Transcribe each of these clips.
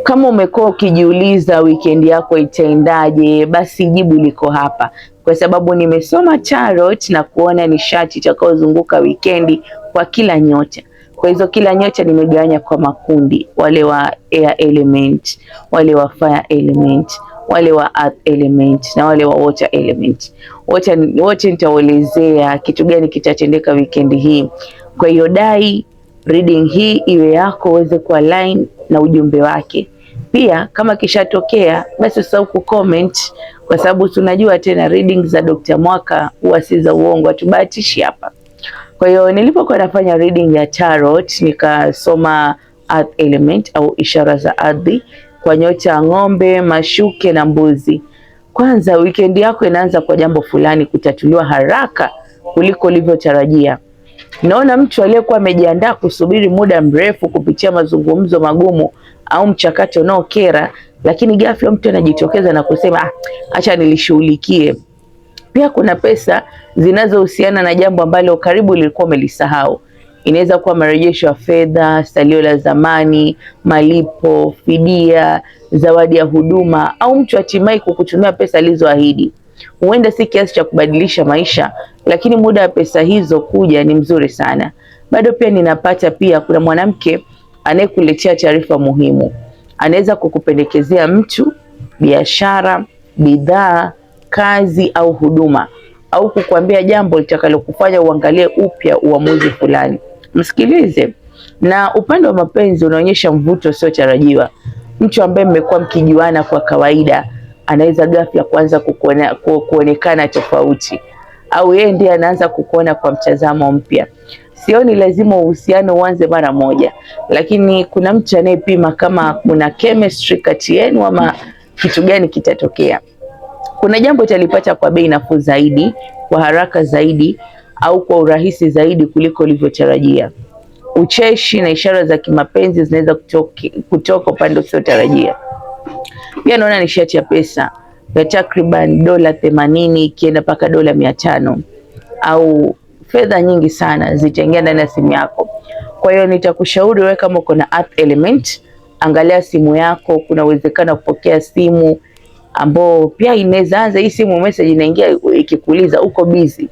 Kama umekuwa ukijiuliza weekend yako itaendaje, basi jibu liko hapa, kwa sababu nimesoma tarot na kuona nishati itakayozunguka weekend kwa kila nyota. Kwa hizo kila nyota nimegawanya kwa makundi: wale wa air element, wale wa fire element, wale wa earth element na wale wa water element. Wote nitaelezea kitu gani kitatendeka weekend hii. Kwa hiyo dai reading hii iwe yako uweze kualign na ujumbe wake. Pia kama kishatokea, basi usahau kucomment, kwa sababu tunajua tena reading za Dr. Mwaka huwa si za uongo, hatubahatishi hapa. Kwa hiyo nilipokuwa nafanya reading ya tarot, nikasoma earth element au ishara za ardhi kwa nyota ya ng'ombe, mashuke na mbuzi. Kwanza, weekend yako inaanza kwa jambo fulani kutatuliwa haraka kuliko ulivyotarajia. Naona mtu aliyekuwa amejiandaa kusubiri muda mrefu kupitia mazungumzo magumu au mchakato unaokera, lakini ghafla mtu anajitokeza na kusema acha nilishughulikie. Pia kuna pesa zinazohusiana na jambo ambalo karibu lilikuwa umelisahau. Inaweza kuwa marejesho ya fedha, salio la zamani, malipo, fidia, zawadi ya huduma, au mtu hatimaye kukutumia pesa alizoahidi. Huenda si kiasi cha kubadilisha maisha, lakini muda wa pesa hizo kuja ni mzuri sana. Bado pia ninapata kuna mwanamke anayekuletea taarifa muhimu. Anaweza kukupendekezea mtu, biashara, bidhaa, kazi au huduma, au kukuambia jambo litakalokufanya uangalie upya uamuzi fulani. Msikilize. Na upande wa mapenzi unaonyesha mvuto usiotarajiwa. Mtu ambaye mmekuwa mkijuana kwa kawaida anaweza ghafla kuanza kuonekana tofauti, au yeye ndiye anaanza kukuona kwa mtazamo mpya. Sioni lazima uhusiano uanze mara moja, lakini kuna mtu anayepima kama kuna chemistry kati yenu ama kitu gani kitatokea. Kuna jambo utalipata kwa bei nafuu zaidi, kwa haraka zaidi, au kwa urahisi zaidi kuliko ulivyotarajia. Ucheshi na ishara za kimapenzi zinaweza kutoka upande usiotarajia. Pia naona nishati ya pesa ya takriban $80 ikienda mpaka $500, au fedha nyingi sana zitaingia ndani ya simu yako. Kwa hiyo nitakushauri wewe, kama uko na earth element, angalia simu yako. Kuna uwezekano kupokea simu ambao pia inaweza anza hii simu message inaingia ikikuuliza uko busy.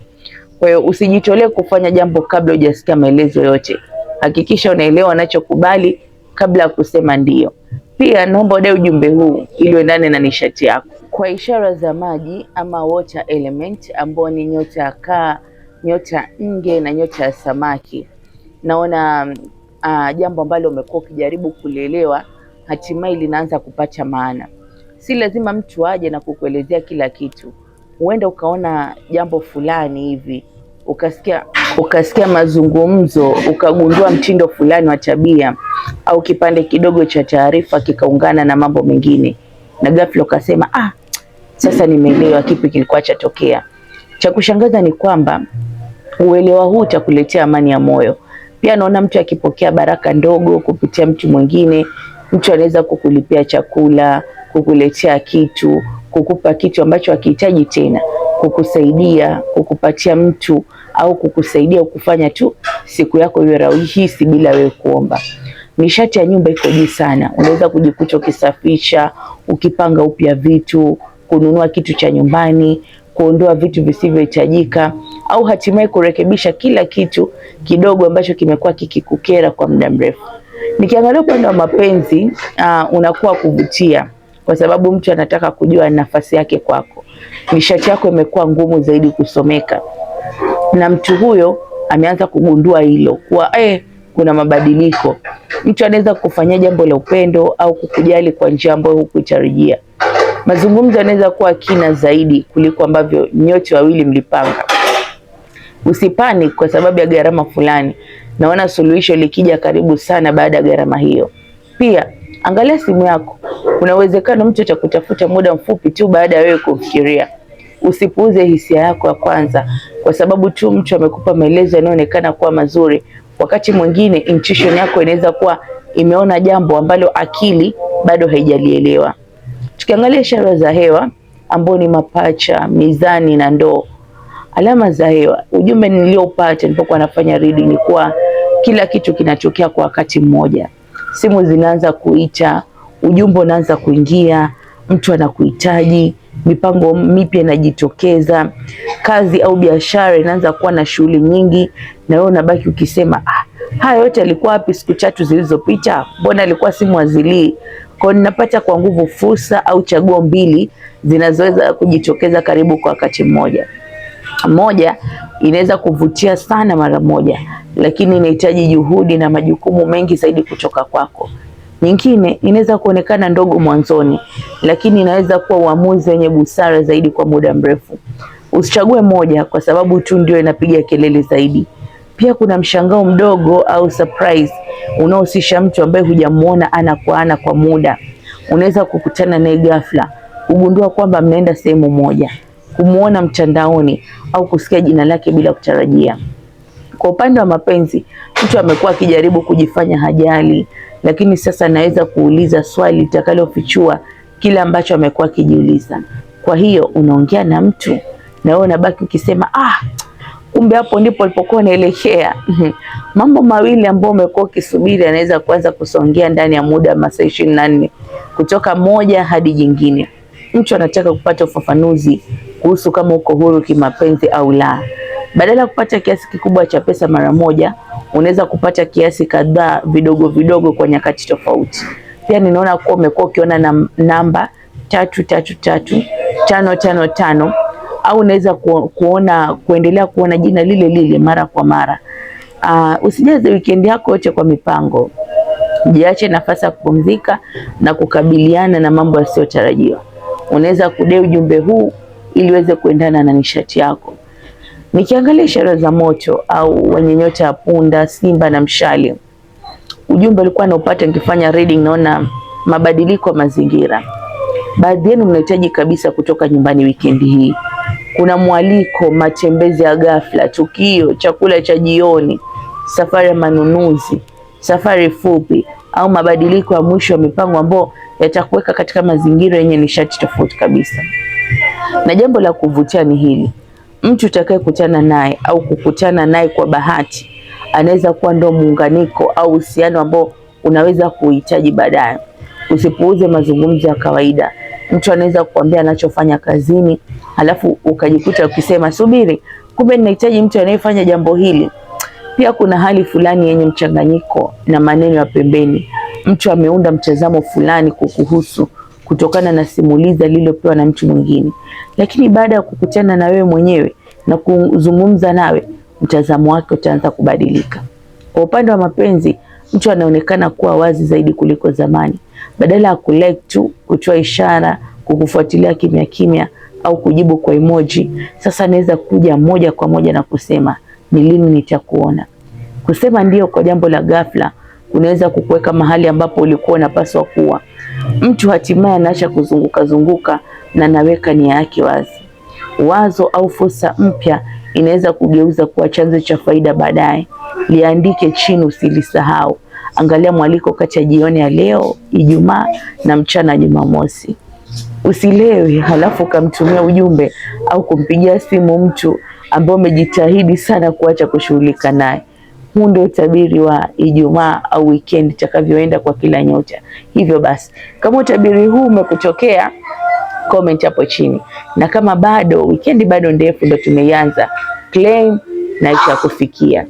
Kwa hiyo usijitolee kufanya jambo kabla hujasikia maelezo yote. Hakikisha unaelewa anachokubali kabla ya kusema ndio. Pia naomba udai ujumbe huu ili uendane na nishati yako. Kwa ishara za maji ama water element, ambao ni nyota ya kaa, nyota nge na nyota ya samaki, naona jambo ambalo umekuwa ukijaribu kulielewa hatimaye linaanza kupata maana. Si lazima mtu aje na kukuelezea kila kitu. Huenda ukaona jambo fulani hivi, ukasikia mazungumzo, ukagundua mtindo fulani wa tabia, au kipande kidogo cha taarifa kikaungana na mambo mengine, na ghafla ukasema sasa nimeelewa kipi kilikuwa chatokea. Cha kushangaza ni kwamba uelewa huu utakuletea amani ya moyo. Pia naona mtu akipokea baraka ndogo kupitia mtu mwingine. Mtu anaweza kukulipia chakula, kukuletea kitu, kukupa kitu ambacho hakihitaji tena, kukusaidia, kukupatia mtu, au kukusaidia kufanya tu siku yako iwe rahisi bila wewe kuomba. Nishati ya nyumba iko juu sana. Unaweza kujikuta ukisafisha, ukipanga upya vitu, kununua kitu cha nyumbani, kuondoa vitu visivyohitajika, au hatimaye kurekebisha kila kitu kidogo ambacho kimekuwa kikikukera kwa muda mrefu. Nikiangalia upande wa mapenzi, unakuwa kuvutia kwa sababu mtu anataka kujua nafasi yake kwako. Nishati yako imekuwa ngumu zaidi kusomeka, na mtu huyo ameanza kugundua hilo kuwa kuna mabadiliko. Mtu anaweza kufanyia jambo la upendo au kukujali kwa njia ambayo hukutarajia. Mazungumzo yanaweza kuwa kina zaidi kuliko ambavyo nyote wawili mlipanga. Usipanic kwa sababu ya gharama fulani. Naona suluhisho likija karibu sana baada ya gharama hiyo. Pia angalia simu yako. Kuna uwezekano mtu atakutafuta muda mfupi tu baada ya wewe kufikiria. Usipuuze hisia yako ya kwanza kwa sababu tu mtu amekupa maelezo yanayoonekana kuwa mazuri. Wakati mwingine intuition yako inaweza kuwa imeona jambo ambalo akili bado haijalielewa. Tukiangalia ishara za hewa ambao ni mapacha, mizani na ndoo. Alama za hewa, ujumbe niliopata nilipokuwa nafanya reading ni kuwa kila kitu kinatokea kwa wakati mmoja. Simu zinaanza kuita, ujumbe unaanza kuingia, mtu anakuhitaji, mipango mipya inajitokeza, kazi au biashara inaanza kuwa na shughuli nyingi, na wewe unabaki ukisema haya yote alikuwa wapi siku 3 zilizopita? Mbona alikuwa simu azilii? Kwa ninapata kwa nguvu fursa au chaguo mbili zinazoweza kujitokeza karibu kwa wakati mmoja. Moja inaweza kuvutia sana mara moja, lakini inahitaji juhudi na majukumu mengi zaidi kutoka kwako. Nyingine inaweza kuonekana ndogo mwanzoni, lakini inaweza kuwa uamuzi wenye busara zaidi kwa muda mrefu. Usichague moja kwa sababu tu ndio inapiga kelele zaidi. Pia kuna mshangao mdogo au surprise unaohusisha mtu ambaye hujamuona ana kwa ana kwa muda. Unaweza kukutana naye ghafla, kugundua kwamba mnaenda sehemu moja, kumuona mtandaoni au kusikia jina lake bila kutarajia. Kwa upande wa mapenzi, mtu amekuwa akijaribu kujifanya hajali, lakini sasa anaweza kuuliza swali litakalofichua kile ambacho amekuwa akijiuliza. Kwa hiyo unaongea na mtu na wewe unabaki ukisema kumbe hapo ndipo alipokuwa naelekea. Mambo mawili ambayo umekuwa ukisubiri anaweza kuanza kusongea ndani ya muda wa masaa 24, kutoka moja hadi jingine. Mtu anataka kupata ufafanuzi kuhusu kama uko huru kimapenzi au la. Badala ya kupata kiasi kikubwa cha pesa mara moja, unaweza kupata kiasi kadhaa vidogo vidogo kwa nyakati tofauti. Pia ninaona kuwa umekuwa ukiona namba 333 555, au unaweza kuendelea kuona jina lile lile mara kwa mara. Usijaze weekend yako yote kwa mipango. Jiache nafasi ya kupumzika na kukabiliana na mambo yasiyotarajiwa. Unaweza kudai ujumbe huu ili uweze kuendana na nishati yako. Nikiangalia ishara za moto au wenye nyota ya punda, simba na mshale, ujumbe ulikuwa naupata nikifanya reading. Naona mabadiliko ya mazingira. Baadhi yenu mnahitaji kabisa kutoka nyumbani weekend hii. Kuna mwaliko, matembezi ya ghafla, tukio, chakula cha jioni, safari ya manunuzi, safari fupi au mabadiliko ya mwisho wa mipango ambao yatakuweka katika mazingira yenye nishati tofauti kabisa. Na jambo la kuvutia ni hili: mtu utakayekutana naye au kukutana naye kwa bahati anaweza kuwa ndo muunganiko au uhusiano ambao unaweza kuhitaji baadaye. Usipuuze mazungumzo ya kawaida. Mtu anaweza kukuambia anachofanya kazini, halafu ukajikuta ukisema subiri, kumbe ninahitaji mtu anayefanya jambo hili. Pia kuna hali fulani yenye mchanganyiko na maneno ya pembeni. Mtu ameunda mtazamo fulani kukuhusu kutokana na simulizi lililopewa na mtu mwingine, lakini baada ya kukutana na wewe mwenyewe na kuzungumza nawe, mtazamo wake utaanza kubadilika. Kwa upande wa mapenzi, mtu anaonekana kuwa wazi zaidi kuliko zamani. Badala ya kulike tu, kutoa ishara, kukufuatilia kimya kimya au kujibu kwa emoji, sasa anaweza kuja moja kwa moja na kusema ni lini nitakuona. Kusema ndio kwa jambo la ghafla unaweza kukuweka mahali ambapo ulikuwa unapaswa kuwa. Mtu hatimaye anaacha kuzunguka na anaweka nia yake wazi. Wazo au fursa mpya inaweza kugeuza kuwa chanzo cha faida baadaye. Liandike chini, usilisahau. Angalia mwaliko kati ya jioni ya leo Ijumaa na mchana Jumamosi. Usilewe halafu ukamtumia ujumbe au kumpigia simu mtu ambaye umejitahidi sana kuacha kushughulika naye. Huu ndio utabiri wa Ijumaa au weekend itakavyoenda kwa kila nyota. Hivyo basi, kama utabiri huu umekutokea, comment hapo chini. Na kama bado weekend bado ndefu, ndo tumeianza, claim na itakufikia.